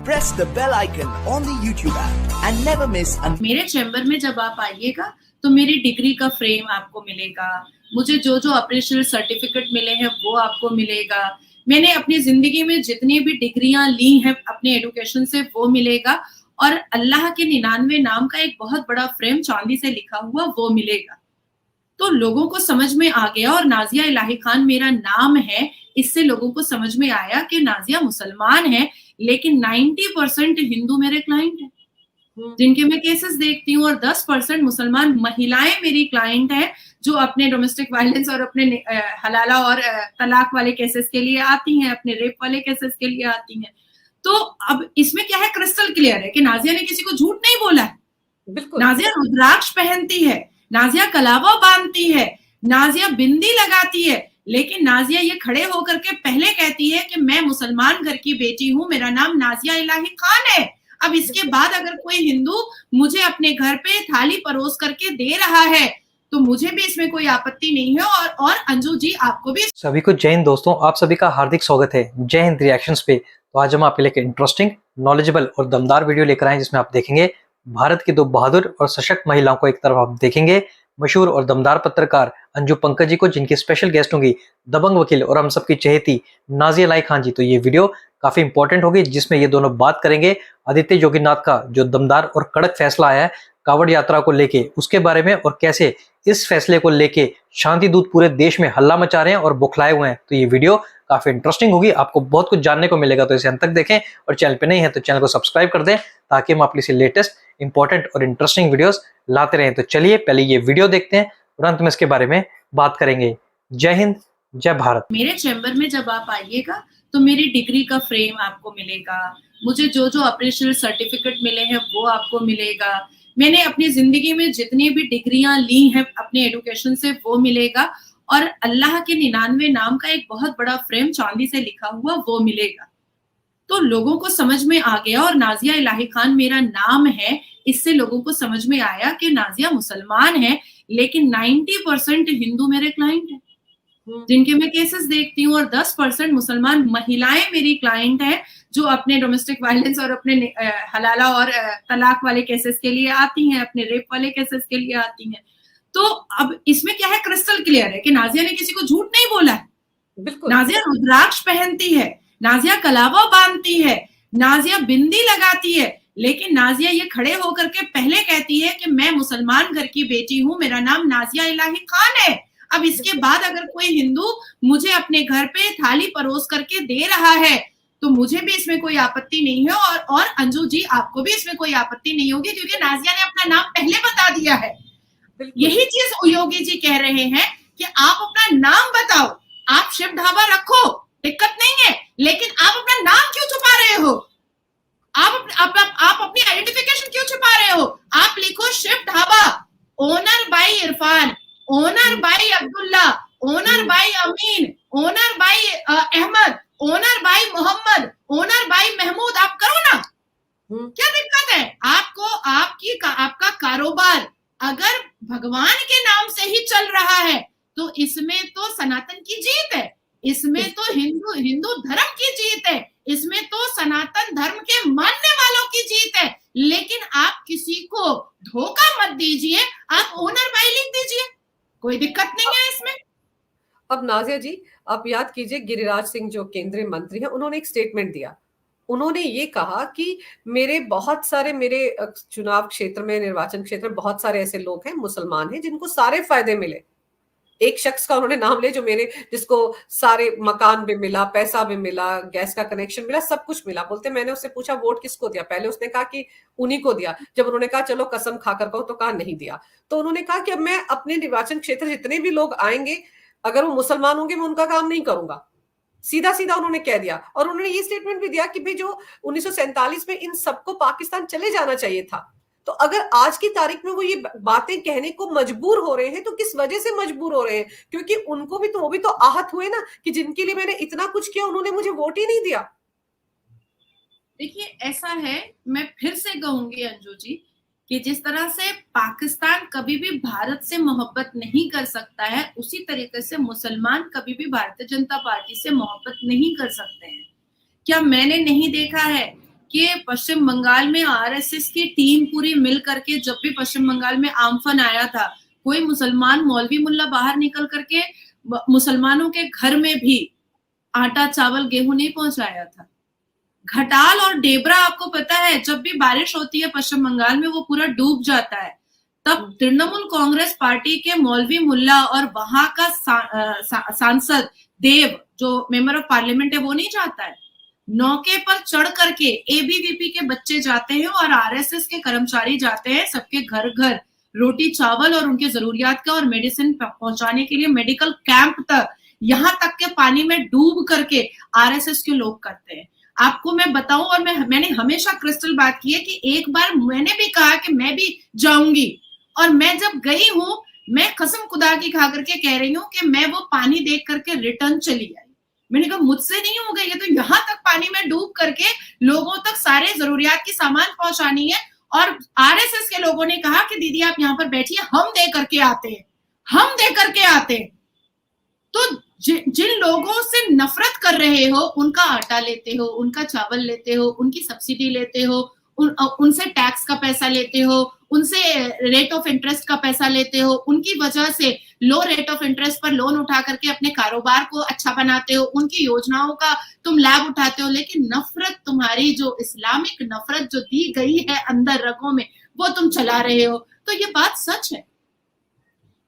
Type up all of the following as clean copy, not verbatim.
press the bell icon on the YouTube app and never miss मेरे chamber में जब आप आइएगा तो मेरी डिग्री का फ्रेम आपको मिलेगा, मुझे जो जो अप्रेशिएट सर्टिफिकेट मिले हैं वो आपको मिलेगा, मैंने अपनी जिंदगी में जितनी भी डिग्रियां ली हैं अपने एजुकेशन से वो मिलेगा, और अल्लाह के 99 नाम का एक बहुत बड़ा फ्रेम चांदी से लिखा हुआ वो मिलेगा। तो लोगों को समझ में आ गया, और नाजिया इलाही खान मेरा नाम है, इससे लोगों को समझ में आया कि नाजिया मुसलमान है, लेकिन 90% हिंदू मेरे क्लाइंट हैं जिनके मैं केसेस देखती हूँ, और 10% मुसलमान महिलाएं मेरी क्लाइंट हैं जो अपने डोमेस्टिक वायलेंस और अपने हलाला और तलाक वाले केसेस के लिए आती हैं, अपने रेप वाले केसेस के लिए आती हैं। तो अब इसमें क्या है, क्रिस्टल क्लियर है कि नाजिया ने किसी को झूठ नहीं बोला है। बिल्कुल। नाजिया रुद्राक्ष पहनती है, नाजिया कलावा बांधती है, नाजिया बिंदी लगाती है, लेकिन नाजिया ये खड़े होकर के पहले कहती है कि मैं मुसलमान घर की बेटी हूँ, मेरा नाम नाजिया इलाही खान है। अब इसके बाद अगर कोई हिंदू मुझे अपने घर पे थाली परोस करके दे रहा है तो मुझे भी इसमें कोई आपत्ति नहीं है। और अंजू जी आपको भी। सभी को जय हिंद दोस्तों, आप सभी का हार्दिक स्वागत है जय हिंद रिएक्शंस पे। तो आज हम आपके लिए इंटरेस्टिंग, नॉलेजेबल और दमदार वीडियो लेकर आए जिसमें आप देखेंगे भारत की दो बहादुर और सशक्त महिलाओं को। एक तरफ आप देखेंगे मशहूर और दमदार पत्रकार अंजू पंकज जी को, जिनकी स्पेशल गेस्ट होंगी दबंग वकील और हम सबकी चहेती नाजिया इलाही खान जी। तो ये वीडियो काफी इंपॉर्टेंट होगी जिसमें ये दोनों बात करेंगे आदित्य योगीनाथ का जो दमदार और कड़क फैसला आया है कांवड़ यात्रा को लेके, उसके बारे में, और कैसे इस फैसले को लेके शांति दूत पूरे देश में हल्ला मचा रहे हैं और बौखलाए हुए हैं। तो ये वीडियो काफी इंटरेस्टिंग होगी, आपको बहुत कुछ जानने को मिलेगा। तो इसे अंत तक देखें, और चैनल पे नहीं है तो चैनल को सब्सक्राइब कर दें ताकि हम आपके लिए लेटेस्ट इंपॉर्टेंट और इंटरेस्टिंग वीडियोस लाते रहें। तो चलिए पहले ये वीडियो देखते हैं और अंत में इसके बारे में बात करेंगे। जय हिंद, जय भारत। मेरे चैम्बर में जब आप आइएगा तो मेरी डिग्री का फ्रेम आपको मिलेगा, मुझे जो जो अप्रेशिएट सर्टिफिकेट मिले हैं वो आपको मिलेगा, मैंने अपनी जिंदगी में जितनी भी डिग्रियां ली हैं अपने एजुकेशन से वो मिलेगा, और अल्लाह के 99 नाम का एक बहुत बड़ा फ्रेम चांदी से लिखा हुआ वो मिलेगा। तो लोगों को समझ में आ गया, और नाजिया इलाही खान मेरा नाम है, इससे लोगों को समझ में आया कि नाजिया मुसलमान है, लेकिन 90% हिंदू मेरे क्लाइंट हैं जिनके मैं केसेस देखती हूँ, और 10% मुसलमान महिलाएं मेरी क्लाइंट हैं जो अपने डोमेस्टिक वायलेंस और अपने हलाला और तलाक वाले केसेस के लिए आती हैं, अपने रेप वाले केसेस के लिए आती हैं। तो अब इसमें क्या है, क्रिस्टल क्लियर है कि नाजिया ने किसी को झूठ नहीं बोला है। बिल्कुल। नाजिया रुद्राक्ष पहनती है, नाजिया कलावा बांधती है, नाजिया बिंदी लगाती है, लेकिन नाजिया ये खड़े होकर के पहले कहती है कि मैं मुसलमान घर की बेटी हूँ, मेरा नाम नाजिया इलाही खान है। अब इसके बाद अगर कोई हिंदू मुझे अपने घर पे थाली परोस करके दे रहा है तो मुझे भी इसमें कोई आपत्ति नहीं है, और अंजू जी आपको भी इसमें कोई आपत्ति नहीं होगी, क्योंकि नाजिया ने अपना नाम पहले बता दिया है। यही चीज योगी जी कह रहे हैं कि आप अपना नाम बताओ, आप शिव ढाबा रखो, दिक्कत नहीं है, लेकिन आप अपना नाम क्यों छुपा रहे हो? आप अपनी आइडेंटिफिकेशन क्यों छुपा रहे हो? आप लिखो Shiv dhaba, owner by Irfan, owner by Abdullah, owner by Amin, owner by Ahmed, owner by Mohammed, owner by Mahmood, आप करो ना। क्या दिक्कत है आपको? आपका कारोबार अगर भगवान के नाम से ही चल रहा है तो इसमें तो सनातन की जीत है, इसमें तो हिंदू धर्म की जीत है, इसमें तो सनातन धर्म के मानने वालों की जीत है। लेकिन आप किसी को धोखा मत दीजिए, आप ओनर बाय लिख दीजिए, कोई दिक्कत नहीं है इसमें। अब नाजिया जी, आप याद कीजिए गिरिराज सिंह जो केंद्रीय मंत्री हैं, उन्होंने एक स्टेटमेंट दिया। उन्होंने ये कहा कि मेरे चुनाव क्षेत्र में, निर्वाचन क्षेत्र में बहुत सारे ऐसे लोग हैं, मुसलमान हैं, जिनको सारे फायदे मिले। एक शख्स का उन्होंने नाम ले जिसको सारे मकान भी मिला, पैसा भी मिला, गैस का कनेक्शन मिला, सब कुछ मिला। बोलते मैंने उससे पूछा वोट किसको दिया? पहले उसने कहा कि उन्हीं को दिया। जब उन्होंने कहा चलो कसम खाकर कहो, तो कहा नहीं दिया। तो उन्होंने कहा कि अब मैं अपने निर्वाचन क्षेत्र जितने भी लोग आएंगे, अगर वो मुसलमान होंगे, मैं उनका काम नहीं करूंगा। सीधा सीधा उन्होंने कह दिया। और उन्होंने ये स्टेटमेंट भी दिया कि भाई जो 1947 में इन सबको पाकिस्तान चले जाना चाहिए था, तो अगर आज की तारीख में वो ये बातें कहने को मजबूर हो रहे हैं तो किस वजह से मजबूर हो रहे हैं? क्योंकि उनको भी तो, वो भी तो आहत हुए ना कि जिनके लिए मैंने इतना कुछ किया, उन्होंने मुझे वोट ही नहीं दिया। देखिए ऐसा है, मैं फिर से कहूंगी अंजू जी कि जिस तरह से पाकिस्तान कभी भी भारत से मोहब्बत नहीं कर सकता है, उसी तरीके से मुसलमान कभी भी भारतीय जनता पार्टी से मोहब्बत नहीं कर सकते हैं। क्या मैंने नहीं देखा है कि पश्चिम बंगाल में आरएसएस की टीम पूरी मिल करके जब भी पश्चिम बंगाल में आम्फन आया था, कोई मुसलमान मौलवी मुल्ला बाहर निकल करके मुसलमानों के घर में भी आटा चावल गेहूं नहीं पहुंचाया था। घटाल और डेबरा आपको पता है, जब भी बारिश होती है पश्चिम बंगाल में वो पूरा डूब जाता है। तब तृणमूल कांग्रेस पार्टी के मौलवी मुल्ला और वहां का सांसद देव जो मेंबर ऑफ पार्लियामेंट है वो नहीं जाता है। नौके पर चढ़ करके एबीवीपी के बच्चे जाते हैं और आरएसएस के कर्मचारी जाते हैं सबके घर घर रोटी चावल और उनके जरूरियात का और मेडिसिन पहुंचाने के लिए मेडिकल कैंप तक, यहाँ तक के पानी में डूब करके आरएसएस के लोग करते हैं। आपको मैं बताऊं, और मैंने हमेशा क्रिस्टल बात की है कि एक बार मैंने भी कहा कि मैं भी जाऊंगी, और मैं जब गई हूं, मैं कसम खुदा की खा करके कह रही हूं कि मैं वो पानी देख करके रिटर्न चली आई। मैंने कहा मुझसे नहीं होगा, ये तो यहाँ तक पानी में डूब करके लोगों तक सारे जरूरियात की सामान पहुंचानी है। और आरएसएस के लोगों ने कहा कि दीदी आप यहाँ पर बैठिए, हम दे करके आते हैं, हम दे करके आते हैं। तो जिन लोगों से नफरत कर रहे हो उनका आटा लेते हो, उनका चावल लेते हो, उनकी सब्सिडी लेते हो, उनसे टैक्स का पैसा लेते हो, उनसे रेट ऑफ इंटरेस्ट का पैसा लेते हो, उनकी वजह से लो रेट ऑफ इंटरेस्ट पर लोन उठा करके अपने कारोबार को अच्छा बनाते हो, उनकी योजनाओं का तुम लाभ उठाते हो। लेकिन नफरत तुम्हारी, जो इस्लामिक नफरत जो दी गई है अंदर रगों में, वो तुम चला रहे हो। तो ये बात सच है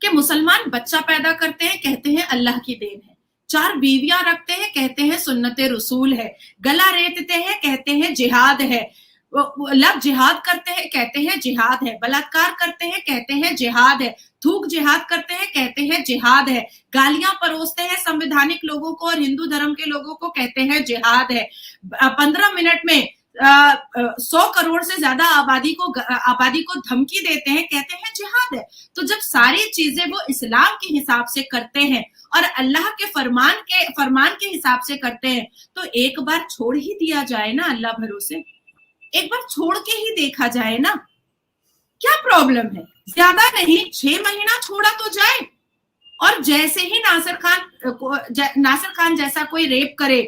कि मुसलमान बच्चा पैदा करते हैं, कहते हैं अल्लाह की देन है, 4 बीवियां रखते हैं, कहते हैं सुन्नते रसूल है, गला रेतते हैं, कहते हैं जिहाद है, लव जिहाद करते हैं, कहते हैं जिहाद है, बलात्कार करते हैं, कहते हैं जिहाद है, थूक जिहाद करते हैं, कहते हैं जिहाद है, गालियां परोसते हैं संवैधानिक लोगों को और हिंदू धर्म के लोगों को, कहते हैं जिहाद है। 15 मिनट में 100 करोड़ से ज्यादा आबादी को धमकी देते हैं, कहते हैं जिहाद है। तो जब सारी चीजें वो इस्लाम के हिसाब से करते हैं और अल्लाह के फरमान के हिसाब से करते हैं, तो एक बार छोड़ ही दिया जाए ना, अल्लाह भरोसे एक बार छोड़ के ही देखा जाए ना, क्या प्रॉब्लम है? ज्यादा नहीं, 6 महीना छोड़ा तो जाए। और जैसे ही नासिर खान जैसा कोई रेप करे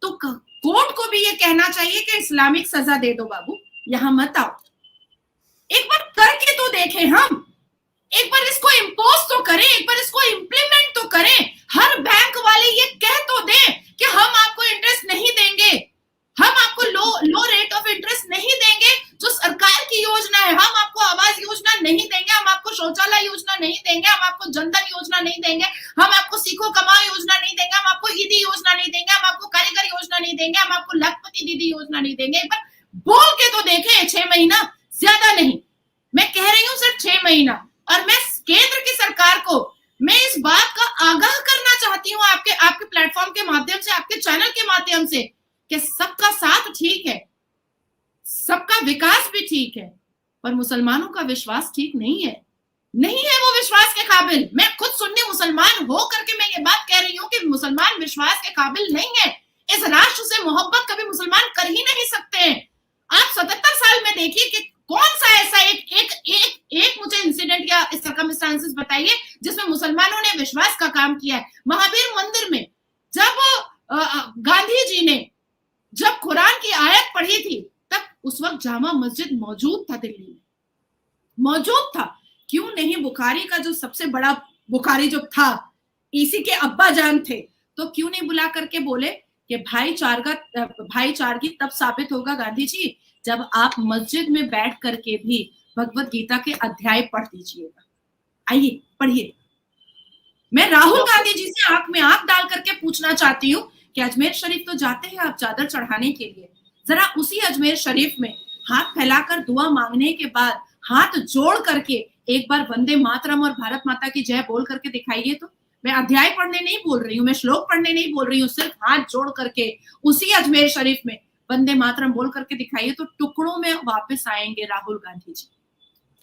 तो कोर्ट को भी ये कहना चाहिए कि इस्लामिक सजा दे दो बाबू, यहां मत आओ। एक बार करके तो देखें हम, एक बार इसको इम्पोज तो करें, एक बार इसको इम्प्लीमेंट तो करें। हर बैंक वाले ये कह तो दें कि हम आपको इंटरेस्ट नहीं देंगे, हम आपको लो रेट ऑफ इंटरेस्ट नहीं देंगे, जो सरकार की योजना है, हम आपको आवास योजना नहीं देंगे, हम आपको शौचालय योजना नहीं देंगे, हम आपको जनधन योजना नहीं देंगे, हम आपको सीखो कमाओ योजना नहीं देंगे, हम आपको ईदी योजना नहीं देंगे, हम आपको कारीगर योजना नहीं देंगे, हम आपको लखपति दीदी योजना नहीं देंगे। एक बार बोल के तो देखें, 6 महीना ज्यादा नहीं, मैं कह रही हूँ सिर्फ 6 महीना। और मैं केंद्र की सरकार को मैं इस बात का आगाह करना चाहती हूँ आपके प्लेटफॉर्म के माध्यम से, आपके चैनल के माध्यम से, कि सबका साथ ठीक है, सबका विकास भी ठीक है, पर मुसलमानों का विश्वास ठीक नहीं है, नहीं है वो विश्वास के काबिल। मैं खुद सुन्नी मुसलमान हो करके मैं ये बात कह रही हूँ कि मुसलमान विश्वास के काबिल नहीं है। इस राष्ट्र से मोहब्बत कभी मुसलमान कर ही नहीं सकते हैं। आप 77 साल में देखिए कि कौन सा ऐसा एक मुझे इंसिडेंट या सर्कमस्टेंसेस बताइए जिसमें मुसलमानों ने विश्वास का काम किया है। महावीर मंदिर में जब गांधी जी ने जब कुरान की आयत पढ़ी थी, तब उस वक्त जामा मस्जिद मौजूद था, दिल्ली में मौजूद था। क्यों नहीं? बुखारी का जो सबसे बड़ा बुखारी जो था, इसी के अब्बा जान थे, तो क्यों नहीं बुला करके बोले कि भाईचारगी तब साबित होगा गांधी जी जब आप मस्जिद में बैठ करके भी भगवत गीता के अध्याय पढ़ दीजिएगा। आइए पढ़िए। मैं राहुल गांधी जी से आंख में आंख डाल करके पूछना चाहती हूँ कि अजमेर शरीफ तो जाते हैं आप चादर चढ़ाने के लिए, जरा उसी अजमेर शरीफ में हाथ फैलाकर दुआ मांगने के बाद हाथ जोड़ करके एक बार वंदे मातरम और भारत माता की जय बोल करके दिखाइए। तो मैं अध्याय पढ़ने नहीं बोल रही हूँ, मैं श्लोक पढ़ने नहीं बोल रही हूँ, सिर्फ हाथ जोड़ करके उसी अजमेर शरीफ में वंदे मातरम बोल करके दिखाइए, तो टुकड़ों में वापस आएंगे राहुल गांधी जी।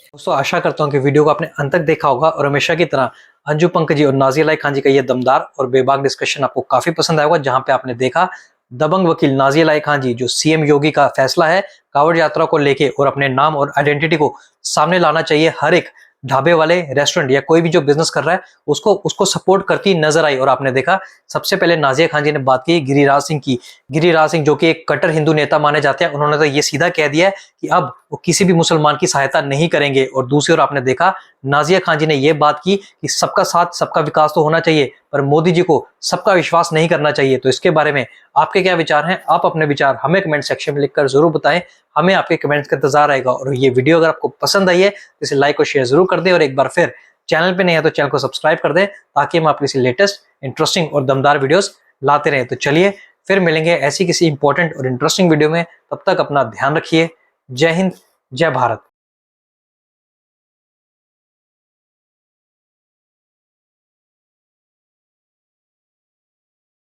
दोस्तों आशा करता हूँ कि वीडियो को आपने अंत तक देखा होगा और हमेशा की तरह अंजू पंकज जी और नाज़िया इलाही खान जी का ये दमदार और बेबाक डिस्कशन आपको काफी पसंद आया होगा, जहां पे आपने देखा दबंग वकील नाज़िया इलाही खान जी जो सीएम योगी का फैसला है कांवड़ यात्रा को लेके और अपने नाम और आइडेंटिटी को सामने लाना चाहिए हर एक ढाबे वाले, रेस्टोरेंट या कोई भी जो बिजनेस कर रहा है उसको सपोर्ट करती नजर आई। और आपने देखा सबसे पहले नाजिया खान जी ने बात की गिरिराज सिंह की। गिरिराज सिंह जो कि एक कट्टर हिंदू नेता माने जाते हैं, उन्होंने तो ये सीधा कह दिया है कि अब वो किसी भी मुसलमान की सहायता नहीं करेंगे। और दूसरी ओर आपने देखा नाजिया खान जी ने यह बात की कि सबका साथ सबका विकास तो होना चाहिए, पर मोदी जी को सबका विश्वास नहीं करना चाहिए। तो इसके बारे में आपके क्या विचार हैं? आप अपने विचार हमें कमेंट सेक्शन में लिखकर जरूर बताएं। हमें आपके कमेंट्स का इंतजार रहेगा। और ये वीडियो अगर आपको पसंद आई है तो इसे लाइक और शेयर जरूर कर दें। और एक बार फिर चैनल पे नहीं है तो चैनल को सब्सक्राइब कर दें, ताकि हम आपके किसी लेटेस्ट इंटरेस्टिंग और दमदार वीडियोस लाते रहें। तो चलिए फिर मिलेंगे ऐसी किसी इंपॉर्टेंट और इंटरेस्टिंग वीडियो में। तब तक अपना ध्यान रखिए। जय हिंद, जय भारत।